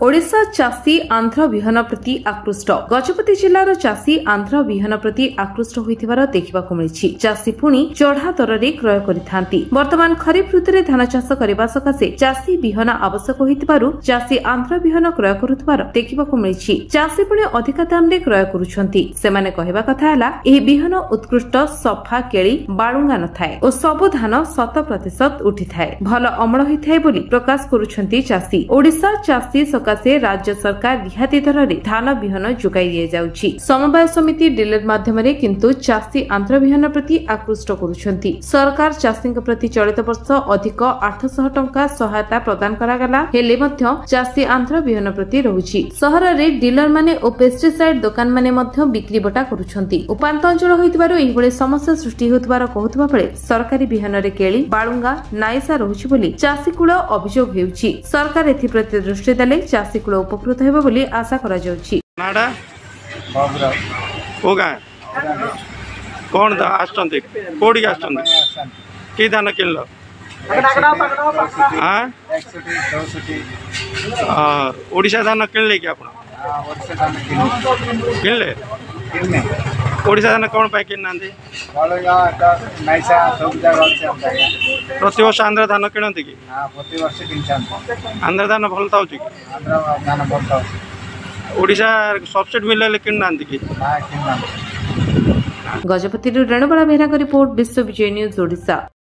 ओडिशा चाषी आंध्र विहन प्रति आकृष्ट। गजपति जिलार चाषी आंध्र विहन प्रति आकृष्ट होइथिबार देखिबाकु मिलिछि। चाषी पुणी चढ़ा दରରେ क्रय करिथांती। वर्तमान खरीफ ऋतुरे धान चाष करिबा सकाशे चाषी विहन आवश्यक होइथिबारु चाषी आंध्र विहन क्रय करुथिबार देखिबाकु मिलिछि। चाषी पुणी अधिक दाम रे क्रय करूछंती। सेमाने कहिबा कथा हला एही विहन उत्कृष्ट सफा केळी बाळुंगा नथाय ओ सब धान 100% उठिथाय। भल अमल होइथाय बोली प्रकाश करूछंती चाषी। ओडिशा चाषी सकाशे राज्य सरकार रिहाती दर धान विहन जोगाई दिया जाउछि। समवाय समिति डीलर माध्यम किंतु चाषी आंध्र विहन प्रति आकृष्ट करुछंती। सरकार चाषी प्रति चलित वर्ष अधिक 800 टंका सहायता प्रदान करागला हेले मध्य चाषी आंध्र विहन प्रति रहुछि। सहर रे डीलर माने ओ पेस्टिसाइड दुकान माने मध्य बिक्री बटा करुछंती। उपांत अंचल होइतिबारु एही भली समस्या सृष्टि होतबार कहउतबा बेले सरकारी विहन रे केळी बाळुंगा नाइसा रहुछि बोली चाषी कुळ अभियोग हेउछि। सरकार एथि प्रति दृष्टि देले चाषी कुल उपकृत हेबे बोली आशा करा जाउछि। नाडा बाबुरा ओ गाय कोन दा आछंती कोडी आछंती की धान किनलो हां 164 ओडिशा धान किनले कि आपण ओडिशा धान किनले ओडिशा धान कोन पाई किननांती बाळुंगा नाइसा सब जगह अछि हम प्रति वर्ष आंध्र धान किनंती कि हां प्रति वर्ष किनछन आंध्र धान भल ताउछि कि आंध्र धान भल ताउछि ओडिशा सब्सिडी मिलले किननांती कि हां किननांती। गजपति रेणुबाला बेहरा रिपोर्ट विश्व विजय न्यूज ओडिशा।